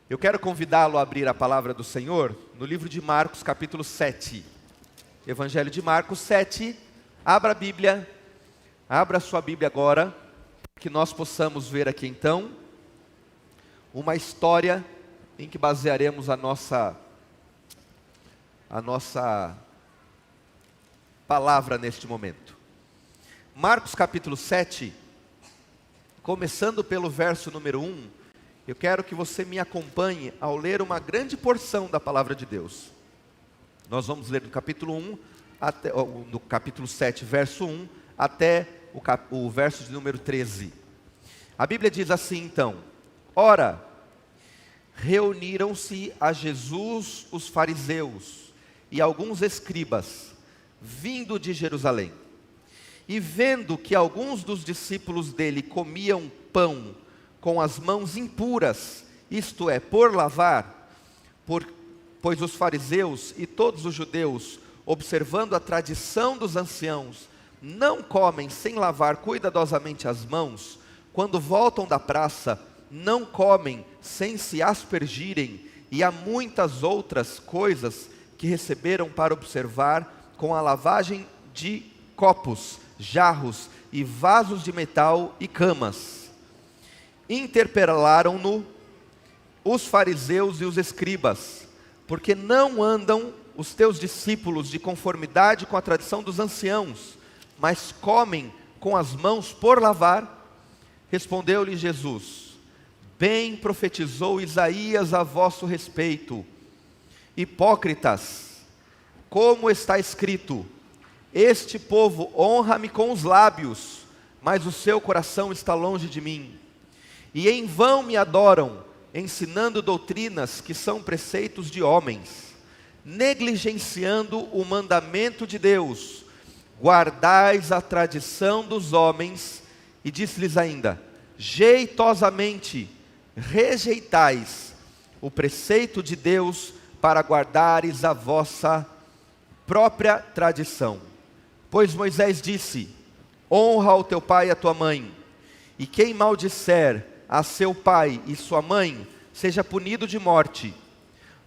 Eu quero convidá-lo a abrir a palavra do Senhor no livro de Marcos, capítulo 7. Evangelho de Marcos 7. Abra a Bíblia, abra a sua Bíblia agora, que nós possamos ver aqui então uma história em que basearemos a nossa palavra neste momento. Marcos capítulo 7, começando pelo verso número 1, eu quero que você me acompanhe ao ler uma grande porção da palavra de Deus. Nós vamos ler do capítulo 1, do capítulo 7, verso 1, até o verso de número 13. A Bíblia diz assim então: Ora, reuniram-se a Jesus os fariseus e alguns escribas, vindo de Jerusalém. E vendo que alguns dos discípulos dele comiam pão com as mãos impuras, isto é, por lavar, pois os fariseus e todos os judeus, observando a tradição dos anciãos, não comem sem lavar cuidadosamente as mãos, quando voltam da praça, não comem sem se aspergirem, e há muitas outras coisas que receberam para observar com a lavagem de copos, jarros e vasos de metal e camas. Interpelaram-no os fariseus e os escribas: porque não andam os teus discípulos de conformidade com a tradição dos anciãos, mas comem com as mãos por lavar? Respondeu-lhe Jesus: bem profetizou Isaías a vosso respeito, hipócritas, como está escrito: este povo honra-me com os lábios, mas o seu coração está longe de mim. E em vão me adoram, ensinando doutrinas que são preceitos de homens, negligenciando o mandamento de Deus. Guardais a tradição dos homens, e disse-lhes ainda: jeitosamente rejeitais o preceito de Deus para guardares a vossa própria tradição. Pois Moisés disse: honra o teu pai e a tua mãe, e quem maldisser a seu pai e sua mãe, seja punido de morte.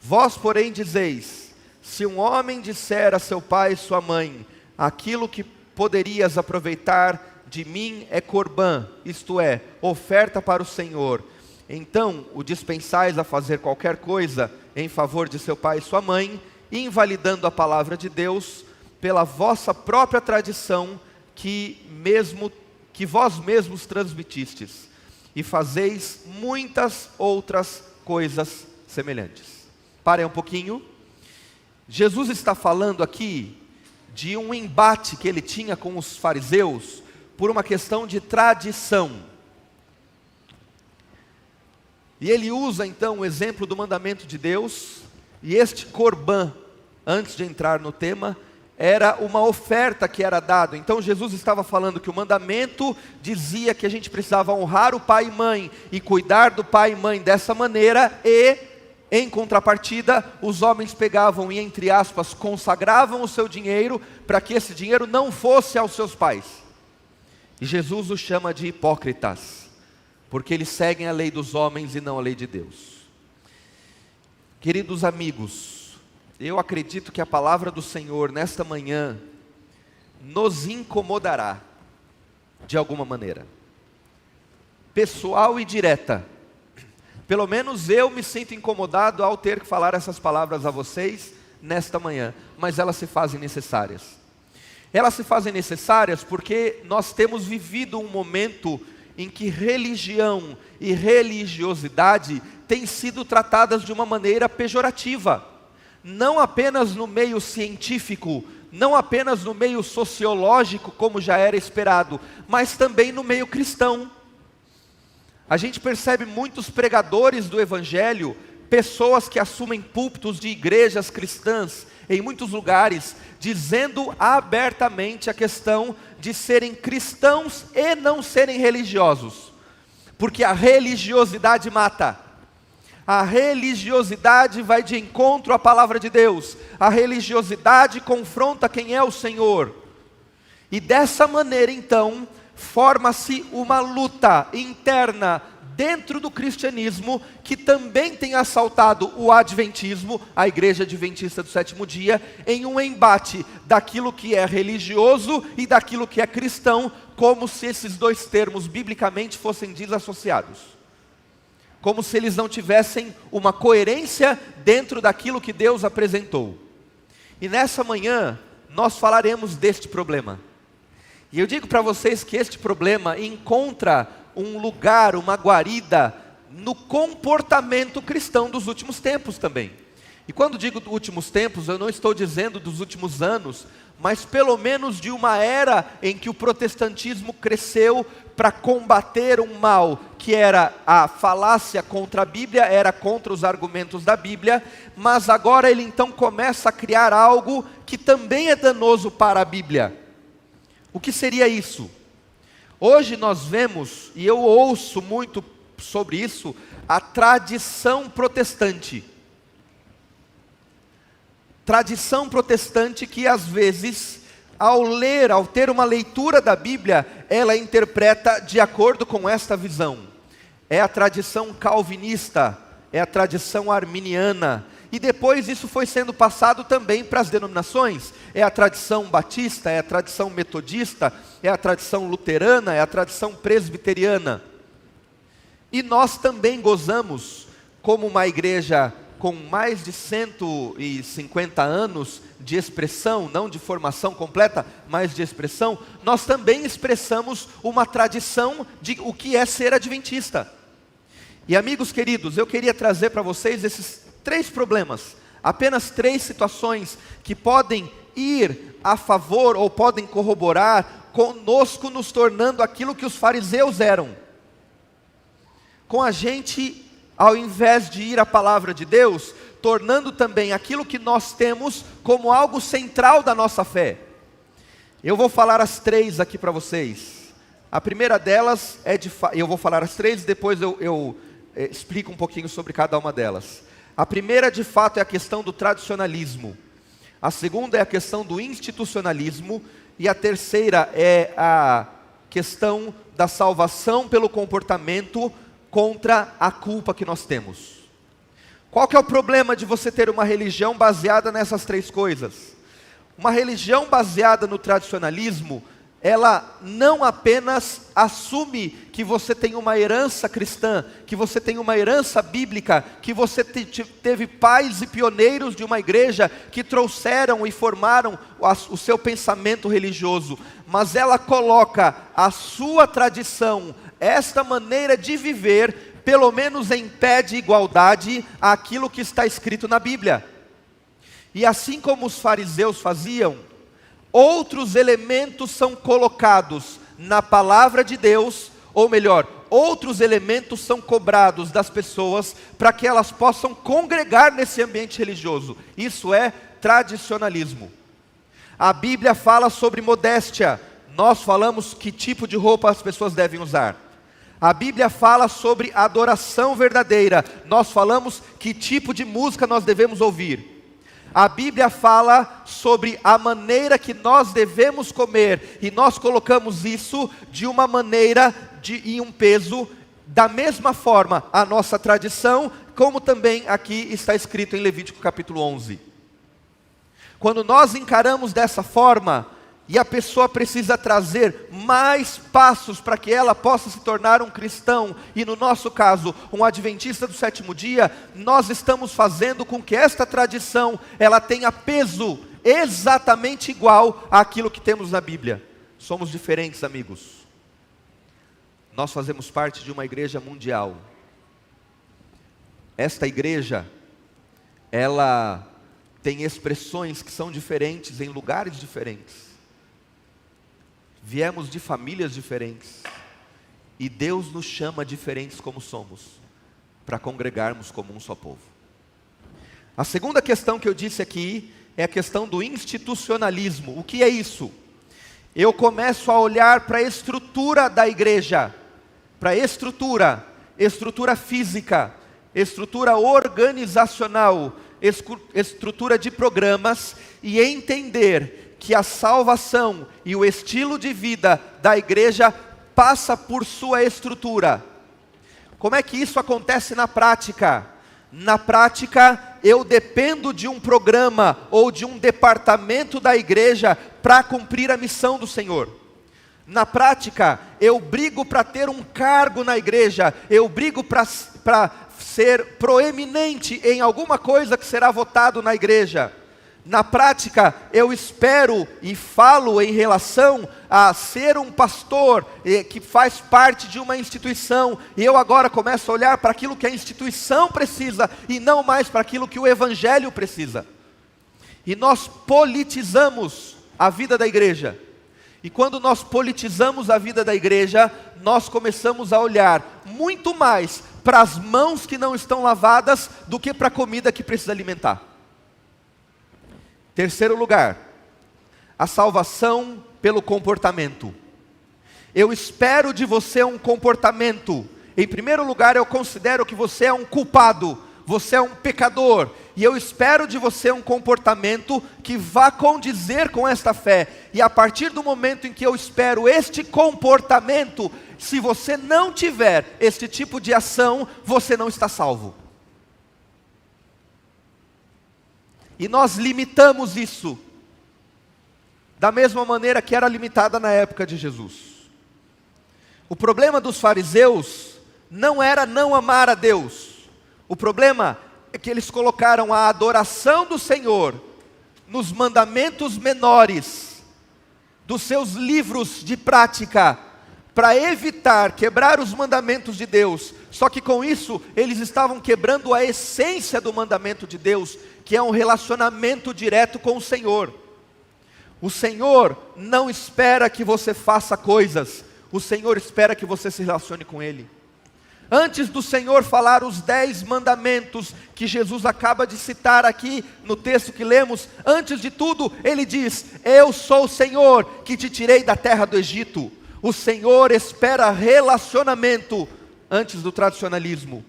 Vós, porém, dizeis: se um homem disser a seu pai e sua mãe, aquilo que poderias aproveitar de mim é corbã, isto é, oferta para o Senhor, então o dispensais a fazer qualquer coisa em favor de seu pai e sua mãe, invalidando a palavra de Deus pela vossa própria tradição que vós mesmos transmitistes, e fazeis muitas outras coisas semelhantes. Parem um pouquinho. Jesus está falando aqui de um embate que ele tinha com os fariseus por uma questão de tradição. E ele usa então o exemplo do mandamento de Deus, e este corbã, antes de entrar no tema, era uma oferta que era dado. Então Jesus estava falando que o mandamento dizia que a gente precisava honrar o pai e mãe, e cuidar do pai e mãe dessa maneira, e em contrapartida, os homens pegavam e, entre aspas, consagravam o seu dinheiro, para que esse dinheiro não fosse aos seus pais. E Jesus os chama de hipócritas, porque eles seguem a lei dos homens e não a lei de Deus. Queridos amigos, eu acredito que a palavra do Senhor nesta manhã nos incomodará de alguma maneira, pessoal e direta. Pelo menos eu me sinto incomodado ao ter que falar essas palavras a vocês nesta manhã, mas elas se fazem necessárias. Elas se fazem necessárias porque nós temos vivido um momento em que religião e religiosidade têm sido tratadas de uma maneira pejorativa. Não apenas no meio científico, não apenas no meio sociológico, como já era esperado, mas também no meio cristão. A gente percebe muitos pregadores do Evangelho, pessoas que assumem púlpitos de igrejas cristãs em muitos lugares, dizendo abertamente a questão de serem cristãos e não serem religiosos, porque a religiosidade mata. A religiosidade vai de encontro à palavra de Deus. A religiosidade confronta quem é o Senhor. E dessa maneira então, forma-se uma luta interna dentro do cristianismo que também tem assaltado o adventismo, a igreja adventista do sétimo dia, em um embate daquilo que é religioso e daquilo que é cristão, como se esses dois termos biblicamente fossem desassociados. Como se eles não tivessem uma coerência dentro daquilo que Deus apresentou. E nessa manhã, nós falaremos deste problema. E eu digo para vocês que este problema encontra um lugar, uma guarida, no comportamento cristão dos últimos tempos também. E quando digo últimos tempos, eu não estou dizendo dos últimos anos, mas pelo menos de uma era em que o protestantismo cresceu para combater um mal, que era a falácia contra a Bíblia, era contra os argumentos da Bíblia, mas agora ele então começa a criar algo que também é danoso para a Bíblia. O que seria isso? Hoje nós vemos, e eu ouço muito sobre isso, a tradição protestante. Tradição protestante que às vezes, ao ter uma leitura da Bíblia, ela interpreta de acordo com esta visão. É a tradição calvinista, é a tradição arminiana, e depois isso foi sendo passado também para as denominações. É a tradição batista, é a tradição metodista, é a tradição luterana, é a tradição presbiteriana. E nós também gozamos, como uma igreja com mais de 150 anos de expressão, não de formação completa, mas de expressão, nós também expressamos uma tradição de o que é ser adventista. E amigos queridos, eu queria trazer para vocês esses 3 problemas, apenas 3 situações que podem ir a favor ou podem corroborar conosco, nos tornando aquilo que os fariseus eram. Com a gente, ao invés de ir à palavra de Deus, tornando também aquilo que nós temos como algo central da nossa fé. Eu vou falar as 3 aqui para vocês. A primeira delas é eu vou falar as 3 e depois eu explico um pouquinho sobre cada uma delas. A primeira, de fato, é a questão do tradicionalismo. A segunda é a questão do institucionalismo. E a terceira é a questão da salvação pelo comportamento contra a culpa que nós temos. Qual que é o problema de você ter uma religião baseada nessas 3 coisas? Uma religião baseada no tradicionalismo, ela não apenas assume que você tem uma herança cristã, que você tem uma herança bíblica, que você teve pais e pioneiros de uma igreja que trouxeram e formaram o seu pensamento religioso, mas ela coloca a sua tradição, esta maneira de viver, pelo menos em pé de igualdade àquilo que está escrito na Bíblia. E assim como os fariseus faziam, outros elementos são colocados na palavra de Deus, ou melhor, outros elementos são cobrados das pessoas para que elas possam congregar nesse ambiente religioso. Isso é tradicionalismo. A Bíblia fala sobre modéstia. Nós falamos que tipo de roupa as pessoas devem usar. A Bíblia fala sobre adoração verdadeira. Nós falamos que tipo de música nós devemos ouvir. A Bíblia fala sobre a maneira que nós devemos comer, e nós colocamos isso de uma maneira e um peso, da mesma forma a nossa tradição, como também aqui está escrito em Levítico capítulo 11. Quando nós encaramos dessa forma, e a pessoa precisa trazer mais passos para que ela possa se tornar um cristão, e no nosso caso, um adventista do sétimo dia, nós estamos fazendo com que esta tradição, ela tenha peso exatamente igual àquilo que temos na Bíblia. Somos diferentes, amigos. Nós fazemos parte de uma igreja mundial. Esta igreja, ela tem expressões que são diferentes em lugares diferentes. Viemos de famílias diferentes, e Deus nos chama diferentes como somos, para congregarmos como um só povo. A segunda questão que eu disse aqui, é a questão do institucionalismo. O que é isso? Eu começo a olhar para a estrutura da igreja, para a estrutura física, estrutura organizacional, estrutura de programas, e entender que a salvação e o estilo de vida da igreja passa por sua estrutura. Como é que isso acontece na prática? Na prática, eu dependo de um programa ou de um departamento da igreja para cumprir a missão do Senhor. Na prática, eu brigo para ter um cargo na igreja, eu brigo para ser proeminente em alguma coisa que será votado na igreja. Na prática, eu espero e falo em relação a ser um pastor que faz parte de uma instituição, e eu agora começo a olhar para aquilo que a instituição precisa, e não mais para aquilo que o evangelho precisa. E nós politizamos a vida da igreja. E quando nós politizamos a vida da igreja, nós começamos a olhar muito mais para as mãos que não estão lavadas do que para a comida que precisa alimentar. Terceiro lugar, a salvação pelo comportamento. Eu espero de você um comportamento. Em primeiro lugar, eu considero que você é um culpado, você é um pecador, e eu espero de você um comportamento que vá condizer com esta fé. E a partir do momento em que eu espero este comportamento, se você não tiver este tipo de ação, você não está salvo. E nós limitamos isso, da mesma maneira que era limitada na época de Jesus. O problema dos fariseus não era não amar a Deus. O problema é que eles colocaram a adoração do Senhor nos mandamentos menores dos seus livros de prática, para evitar quebrar os mandamentos de Deus. Só que com isso, eles estavam quebrando a essência do mandamento de Deus, que é um relacionamento direto com o Senhor. O Senhor não espera que você faça coisas, o Senhor espera que você se relacione com Ele. Antes do Senhor falar os 10 mandamentos que Jesus acaba de citar aqui no texto que lemos, antes de tudo, Ele diz: eu sou o Senhor que te tirei da terra do Egito. O Senhor espera relacionamento antes do tradicionalismo,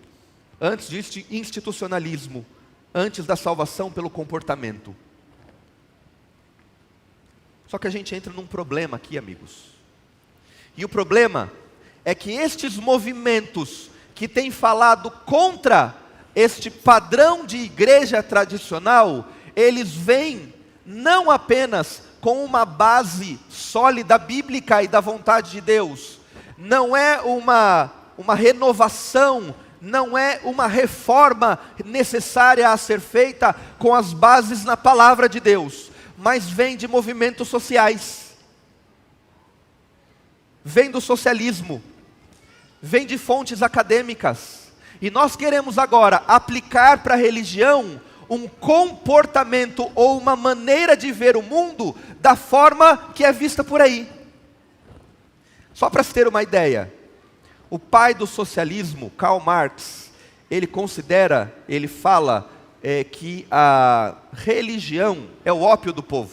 antes do institucionalismo, antes da salvação pelo comportamento. Só que a gente entra num problema aqui, amigos. E o problema é que estes movimentos que têm falado contra este padrão de igreja tradicional, eles vêm não apenas com uma base sólida bíblica e da vontade de Deus, não é uma renovação, não é uma reforma necessária a ser feita com as bases na palavra de Deus, mas vem de movimentos sociais, vem do socialismo, vem de fontes acadêmicas, e nós queremos agora aplicar para a religião um comportamento ou uma maneira de ver o mundo da forma que é vista por aí. Só para se ter uma ideia, o pai do socialismo, Karl Marx, ele fala que a religião é o ópio do povo.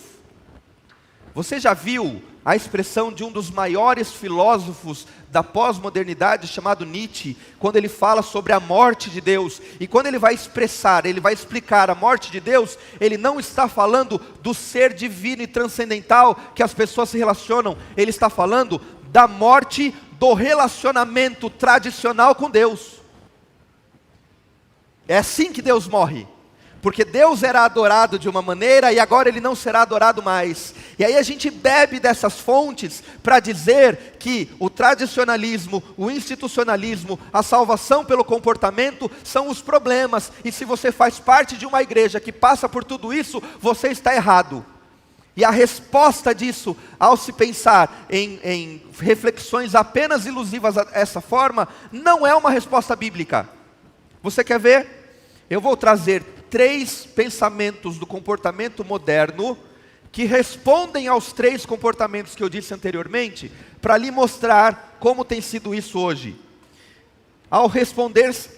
Você já viu a expressão de um dos maiores filósofos da pós-modernidade, chamado Nietzsche, quando ele fala sobre a morte de Deus? E quando ele vai explicar a morte de Deus, ele não está falando do ser divino e transcendental que as pessoas se relacionam, ele está falando da morte do relacionamento tradicional com Deus. É assim que Deus morre. Porque Deus era adorado de uma maneira e agora Ele não será adorado mais. E aí a gente bebe dessas fontes para dizer que o tradicionalismo, o institucionalismo, a salvação pelo comportamento são os problemas. E se você faz parte de uma igreja que passa por tudo isso, você está errado. E a resposta disso, ao se pensar em reflexões apenas ilusivas dessa forma, não é uma resposta bíblica. Você quer ver? Eu vou trazer 3 pensamentos do comportamento moderno que respondem aos 3 comportamentos que eu disse anteriormente, para lhe mostrar como tem sido isso hoje. Ao responder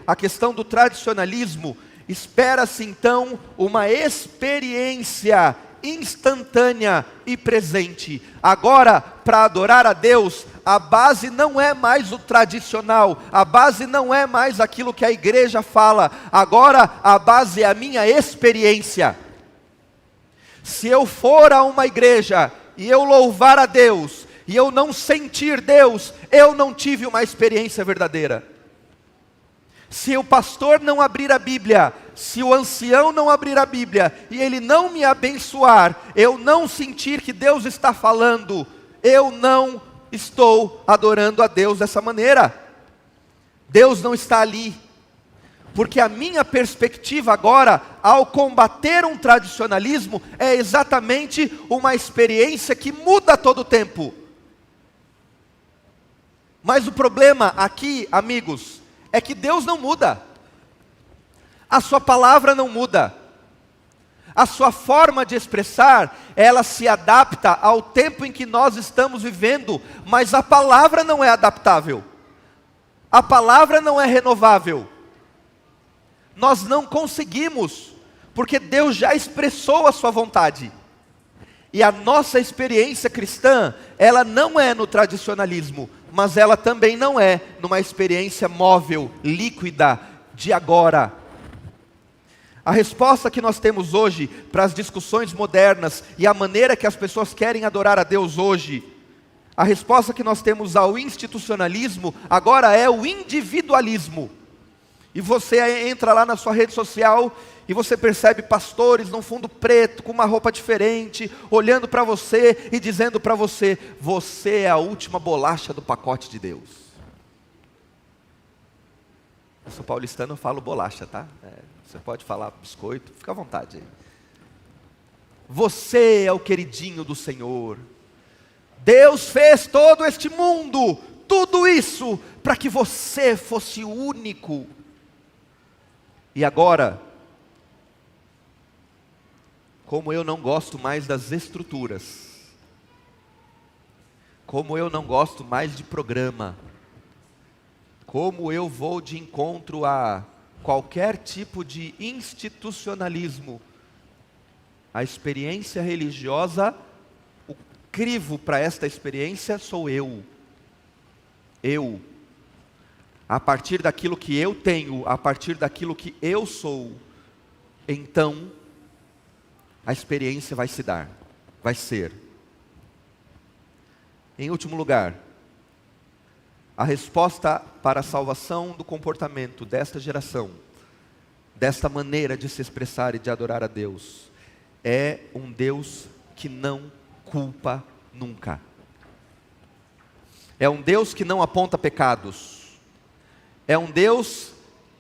a questão do tradicionalismo, espera-se então uma experiência instantânea e presente. Agora, para adorar a Deus, a base não é mais o tradicional, a base não é mais aquilo que a igreja fala, agora a base é a minha experiência. Se eu for a uma igreja e eu louvar a Deus, e eu não sentir Deus, eu não tive uma experiência verdadeira. Se o pastor não abrir a Bíblia, se o ancião não abrir a Bíblia, e ele não me abençoar, eu não sentir que Deus está falando, eu não estou adorando a Deus dessa maneira. Deus não está ali. Porque a minha perspectiva agora, ao combater um tradicionalismo, é exatamente uma experiência que muda todo o tempo. Mas o problema aqui, amigos, é que Deus não muda. A sua palavra não muda. A sua forma de expressar, ela se adapta ao tempo em que nós estamos vivendo, mas a palavra não é adaptável. A palavra não é renovável. Nós não conseguimos, porque Deus já expressou a sua vontade. E a nossa experiência cristã, ela não é no tradicionalismo, mas ela também não é numa experiência móvel, líquida, de agora. A resposta que nós temos hoje para as discussões modernas e a maneira que as pessoas querem adorar a Deus hoje, a resposta que nós temos ao institucionalismo agora é o individualismo. E você entra lá na sua rede social e você percebe pastores num fundo preto, com uma roupa diferente, olhando para você e dizendo para você: você é a última bolacha do pacote de Deus. Eu sou paulistano, eu falo bolacha, tá? Você pode falar biscoito, fica à vontade aí. Você é o queridinho do Senhor. Deus fez todo este mundo, tudo isso, para que você fosse único. E agora, como eu não gosto mais das estruturas, como eu não gosto mais de programa, como eu vou de encontro a qualquer tipo de institucionalismo, a experiência religiosa, o crivo para esta experiência sou eu. Eu. A partir daquilo que eu tenho, a partir daquilo que eu sou, então, a experiência vai se dar, vai ser. Em último lugar, a resposta para a salvação do comportamento desta geração, desta maneira de se expressar e de adorar a Deus, é um Deus que não culpa nunca. É um Deus que não aponta pecados. É um Deus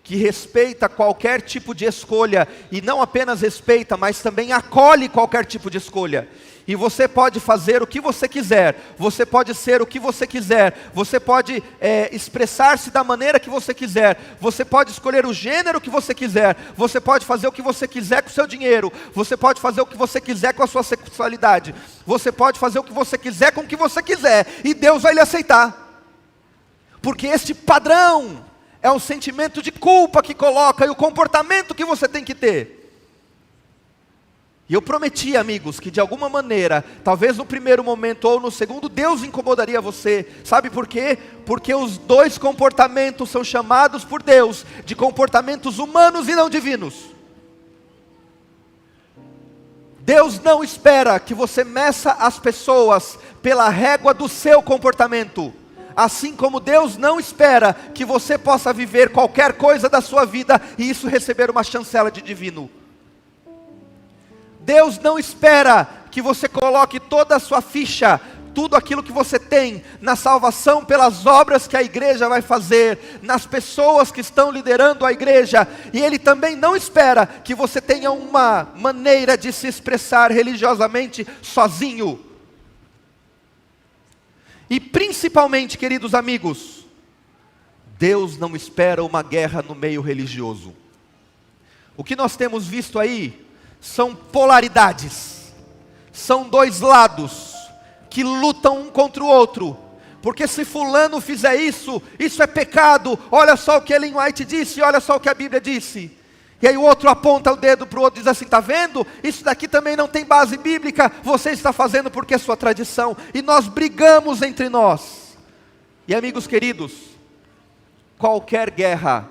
que respeita qualquer tipo de escolha, e não apenas respeita, mas também acolhe qualquer tipo de escolha. E você pode fazer o que você quiser, você pode ser o que você quiser, você pode expressar-se da maneira que você quiser, você pode escolher o gênero que você quiser, você pode fazer o que você quiser com o seu dinheiro, você pode fazer o que você quiser com a sua sexualidade, você pode fazer o que você quiser com o que você quiser, e Deus vai lhe aceitar. Porque este padrão é um sentimento de culpa que coloca, e o comportamento que você tem que ter. E eu prometi, amigos, que de alguma maneira, talvez no primeiro momento ou no segundo, Deus incomodaria você. Sabe por quê? Porque os dois comportamentos são chamados por Deus de comportamentos humanos e não divinos. Deus não espera que você meça as pessoas pela régua do seu comportamento. Assim como Deus não espera que você possa viver qualquer coisa da sua vida e isso receber uma chancela de divino. Deus não espera que você coloque toda a sua ficha, tudo aquilo que você tem, na salvação pelas obras que a igreja vai fazer, nas pessoas que estão liderando a igreja. E Ele também não espera que você tenha uma maneira de se expressar religiosamente sozinho. E principalmente, queridos amigos, Deus não espera uma guerra no meio religioso. O que nós temos visto aí são polaridades, são dois lados que lutam um contra o outro, porque se fulano fizer isso, isso é pecado, olha só o que Ellen White disse, olha só o que a Bíblia disse. E aí o outro aponta o dedo para o outro e diz assim: está vendo? Isso daqui também não tem base bíblica, você está fazendo porque é sua tradição. E nós brigamos entre nós. E amigos queridos, qualquer guerra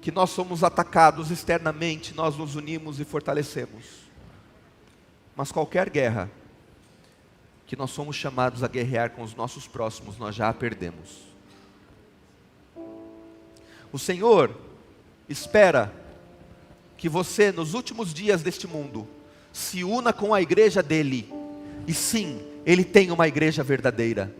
que nós somos atacados externamente, nós nos unimos e fortalecemos. Mas qualquer guerra que nós somos chamados a guerrear com os nossos próximos, nós já a perdemos. O Senhor espera que você, nos últimos dias deste mundo, se una com a igreja dele. E sim, Ele tem uma igreja verdadeira.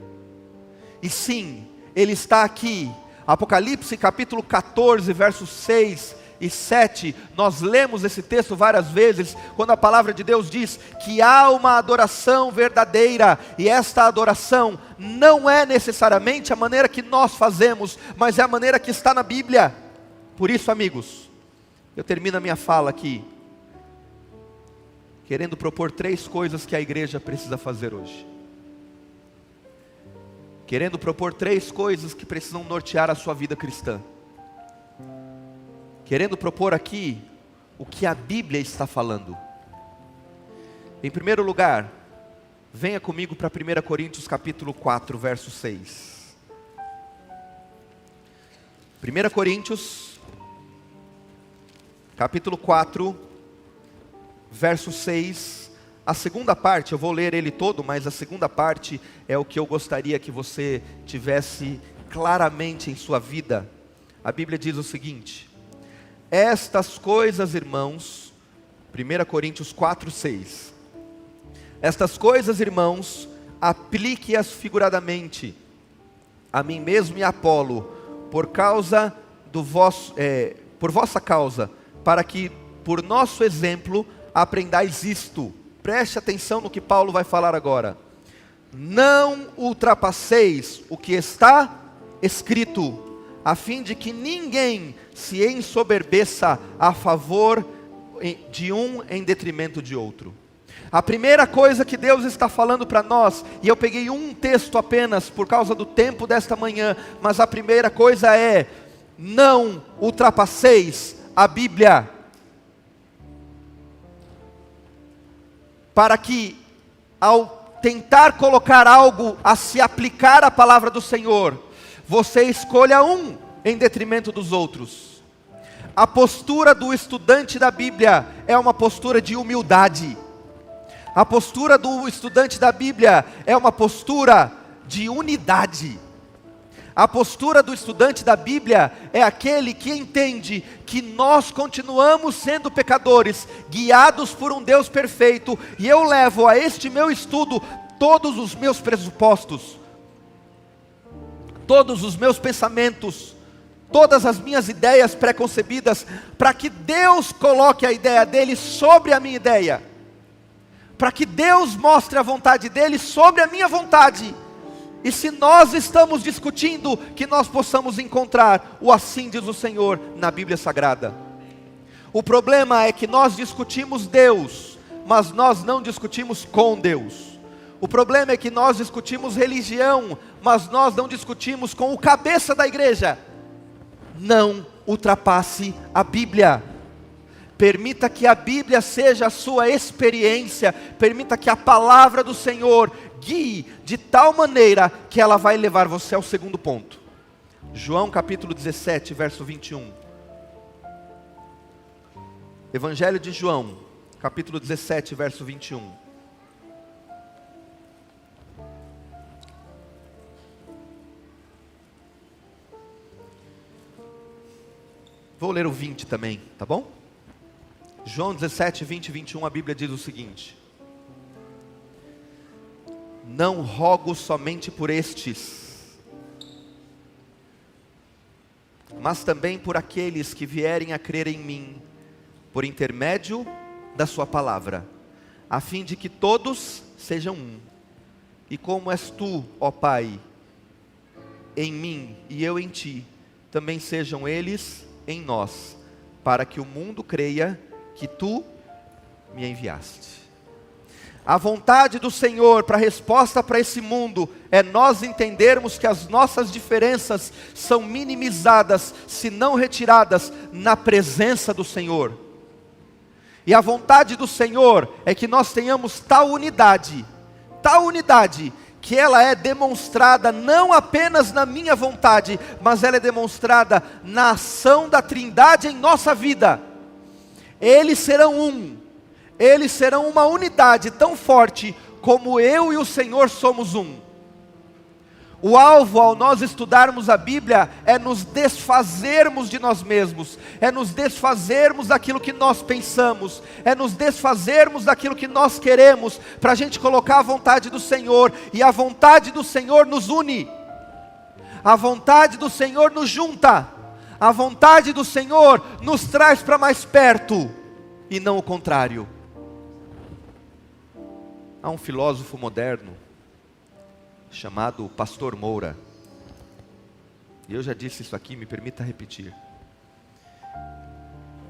E sim, Ele está aqui. Apocalipse capítulo 14, versos 6 e 7, nós lemos esse texto várias vezes, quando a palavra de Deus diz que há uma adoração verdadeira, e esta adoração não é necessariamente a maneira que nós fazemos, mas é a maneira que está na Bíblia. Por isso, amigos, eu termino a minha fala aqui, querendo propor 3 coisas que a igreja precisa fazer hoje. Querendo propor 3 coisas que precisam nortear a sua vida cristã. Querendo propor aqui o que a Bíblia está falando. Em primeiro lugar, venha comigo para 1 Coríntios capítulo 4, verso 6. 1 Coríntios, capítulo 4, verso 6. A segunda parte, eu vou ler ele todo, mas a segunda parte é o que eu gostaria que você tivesse claramente em sua vida. A Bíblia diz o seguinte: estas coisas, irmãos, 1 Coríntios 4, 6. Estas coisas, irmãos, aplique-as figuradamente a mim mesmo e a Apolo, por vossa causa, para que por nosso exemplo aprendais isto. Preste atenção no que Paulo vai falar agora. Não ultrapasseis o que está escrito, a fim de que ninguém se ensoberbeça a favor de um em detrimento de outro. A primeira coisa que Deus está falando para nós, e eu peguei um texto apenas por causa do tempo desta manhã, mas a primeira coisa é: não ultrapasseis a Bíblia, para que ao tentar colocar algo a se aplicar à palavra do Senhor, você escolha um em detrimento dos outros. A postura do estudante da Bíblia é uma postura de humildade. A postura do estudante da Bíblia é uma postura de unidade. A postura do estudante da Bíblia é aquele que entende que nós continuamos sendo pecadores, guiados por um Deus perfeito, e eu levo a este meu estudo todos os meus pressupostos, todos os meus pensamentos, todas as minhas ideias pré-concebidas, para que Deus coloque a ideia dele sobre a minha ideia, para que Deus mostre a vontade dele sobre a minha vontade. E se nós estamos discutindo, que nós possamos encontrar o assim diz o Senhor na Bíblia Sagrada. O problema é que nós discutimos Deus, mas nós não discutimos com Deus. O problema é que nós discutimos religião, mas nós não discutimos com o cabeça da igreja. Não ultrapasse a Bíblia. Permita que a Bíblia seja a sua experiência. Permita que a palavra do Senhor guie de tal maneira que ela vai levar você ao segundo ponto. João capítulo 17, verso 21. Evangelho de João, capítulo 17, verso 21. Vou ler o 20 também, tá bom? João 17, 20 e 21, a Bíblia diz o seguinte: não rogo somente por estes, mas também por aqueles que vierem a crer em mim, por intermédio da sua palavra, a fim de que todos sejam um. E como és tu, ó Pai, em mim e eu em ti, também sejam eles em nós, para que o mundo creia que tu me enviaste. A vontade do Senhor para a resposta para esse mundo é nós entendermos que as nossas diferenças são minimizadas, se não retiradas, na presença do Senhor. E a vontade do Senhor é que nós tenhamos tal unidade, que ela é demonstrada não apenas na minha vontade, mas ela é demonstrada na ação da Trindade em nossa vida. Eles serão um, eles serão uma unidade tão forte como eu e o Senhor somos um. O alvo ao nós estudarmos a Bíblia é nos desfazermos de nós mesmos, é nos desfazermos daquilo que nós pensamos, é nos desfazermos daquilo que nós queremos, para a gente colocar a vontade do Senhor, e a vontade do Senhor nos une, a vontade do Senhor nos junta, a vontade do Senhor nos traz para mais perto, e não o contrário. Há um filósofo moderno, chamado Pastor Moura, e eu já disse isso aqui, me permita repetir.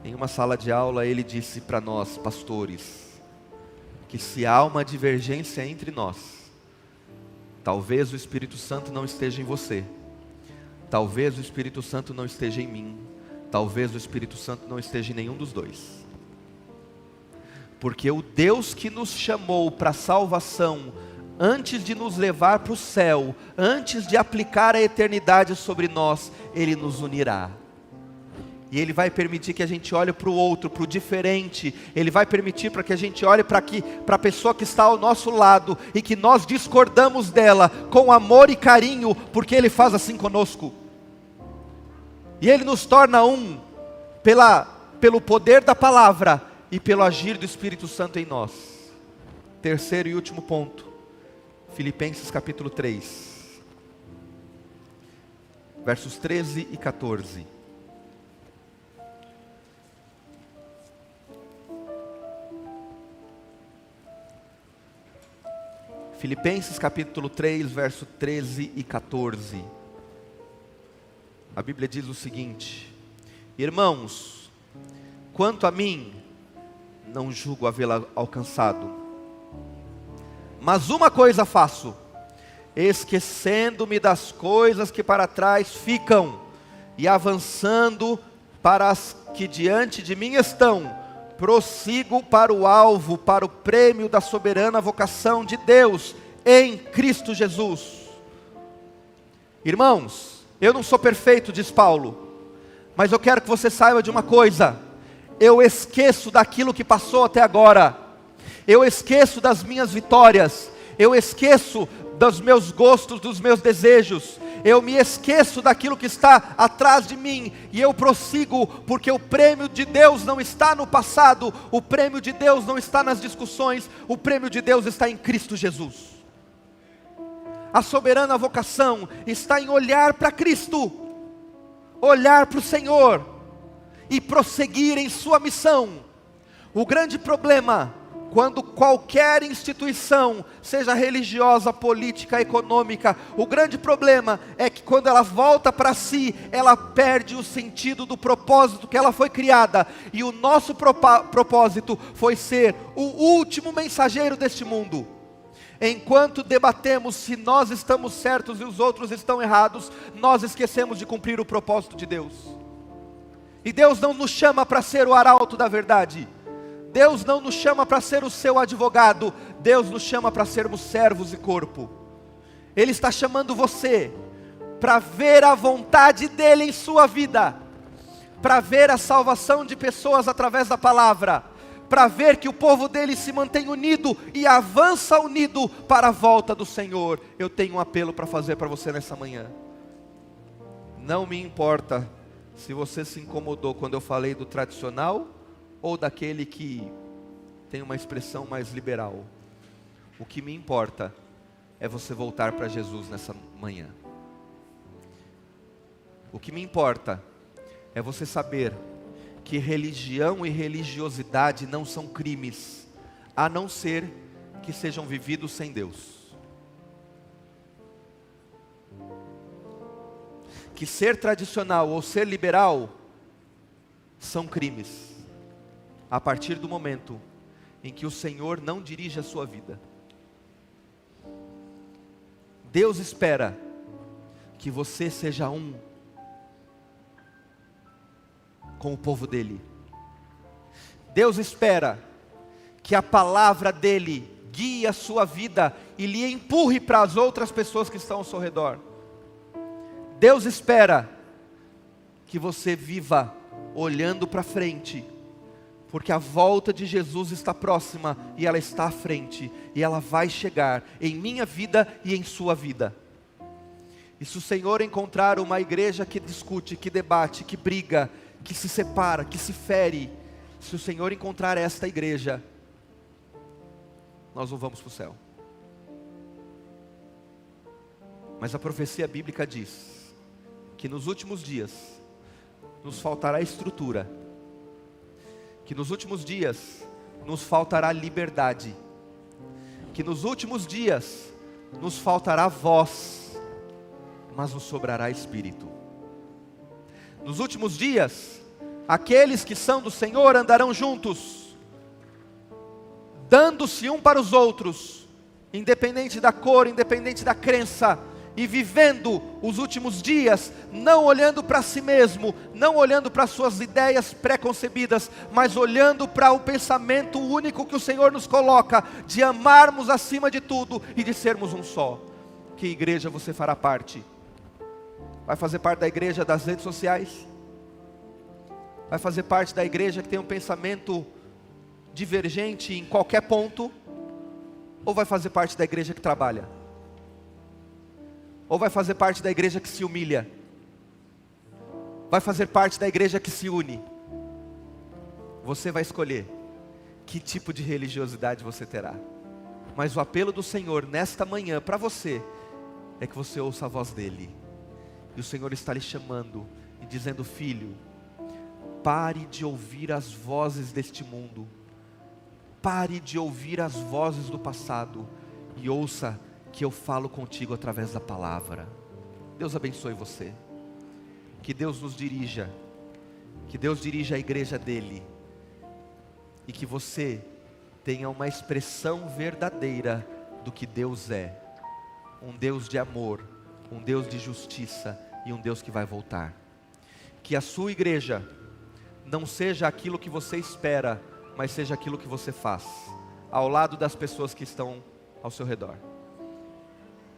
Em uma sala de aula ele disse para nós, pastores, que se há uma divergência entre nós, talvez o Espírito Santo não esteja em você, talvez o Espírito Santo não esteja em mim, talvez o Espírito Santo não esteja em nenhum dos dois, porque o Deus que nos chamou para a salvação, antes de nos levar para o céu, antes de aplicar a eternidade sobre nós, Ele nos unirá. E Ele vai permitir que a gente olhe para o outro, para o diferente. Ele vai permitir para que a gente olhe para a pessoa que está ao nosso lado, e que nós discordamos dela, com amor e carinho, porque Ele faz assim conosco. E Ele nos torna um, pelo poder da palavra, e pelo agir do Espírito Santo em nós. Terceiro e último ponto. Filipenses capítulo 3, versos 13 e 14. Filipenses capítulo 3, verso 13 e 14. A Bíblia diz o seguinte: irmãos, quanto a mim, não julgo havê-la alcançado, mas uma coisa faço, esquecendo-me das coisas que para trás ficam, e avançando para as que diante de mim estão, prossigo para o alvo, para o prêmio da soberana vocação de Deus, em Cristo Jesus. Irmãos, eu não sou perfeito, diz Paulo, mas eu quero que você saiba de uma coisa: eu esqueço daquilo que passou até agora, eu esqueço das minhas vitórias, eu esqueço dos meus gostos, dos meus desejos, eu me esqueço daquilo que está atrás de mim, e eu prossigo, porque o prêmio de Deus não está no passado, o prêmio de Deus não está nas discussões, o prêmio de Deus está em Cristo Jesus. A soberana vocação está em olhar para Cristo, olhar para o Senhor, e prosseguir em sua missão. O grande problema, quando qualquer instituição, seja religiosa, política, econômica, o grande problema é que quando ela volta para si, ela perde o sentido do propósito que ela foi criada. E o nosso propósito foi ser o último mensageiro deste mundo. Enquanto debatemos se nós estamos certos e os outros estão errados, nós esquecemos de cumprir o propósito de Deus. E Deus não nos chama para ser o arauto da verdade, Deus não nos chama para ser o seu advogado, Deus nos chama para sermos servos e corpo. Ele está chamando você para ver a vontade dEle em sua vida, para ver a salvação de pessoas através da palavra, para ver que o povo dEle se mantém unido e avança unido para a volta do Senhor. Eu tenho um apelo para fazer para você nessa manhã. Não me importa se você se incomodou quando eu falei do tradicional ou daquele que tem uma expressão mais liberal. O que me importa é você voltar para Jesus nessa manhã. O que me importa é você saber que religião e religiosidade não são crimes, a não ser que sejam vividos sem Deus. Que ser tradicional ou ser liberal são crimes, a partir do momento em que o Senhor não dirige a sua vida. Deus espera que você seja um com o povo dEle. Deus espera que a palavra dEle guie a sua vida e lhe empurre para as outras pessoas que estão ao seu redor. Deus espera que você viva olhando para frente, porque a volta de Jesus está próxima e ela está à frente, e ela vai chegar em minha vida e em sua vida. E se o Senhor encontrar uma igreja que discute, que debate, que briga, que se separa, que se fere, se o Senhor encontrar esta igreja, nós não vamos para o céu. Mas a profecia bíblica diz que nos últimos dias nos faltará estrutura, que nos últimos dias nos faltará liberdade, que nos últimos dias nos faltará voz, mas nos sobrará espírito. Nos últimos dias, aqueles que são do Senhor andarão juntos, dando-se um para os outros, independente da cor, independente da crença, e vivendo os últimos dias, não olhando para si mesmo, não olhando para suas ideias pré-concebidas, mas olhando para o pensamento único que o Senhor nos coloca, de amarmos acima de tudo e de sermos um só. Que igreja você fará parte? Vai fazer parte da igreja das redes sociais? Vai fazer parte da igreja que tem um pensamento divergente em qualquer ponto? Ou vai fazer parte da igreja que trabalha? Ou vai fazer parte da igreja que se humilha? Vai fazer parte da igreja que se une? Você vai escolher que tipo de religiosidade você terá. Mas o apelo do Senhor nesta manhã para você é que você ouça a voz dEle. E o Senhor está lhe chamando e dizendo: filho, pare de ouvir as vozes deste mundo. Pare de ouvir as vozes do passado e ouça que eu falo contigo através da palavra. Deus abençoe você. Que Deus nos dirija. Que Deus dirija a igreja dEle. E que você tenha uma expressão verdadeira do que Deus é. Um Deus de amor, um Deus de justiça e um Deus que vai voltar. Que a sua igreja não seja aquilo que você espera, mas seja aquilo que você faz, ao lado das pessoas que estão ao seu redor.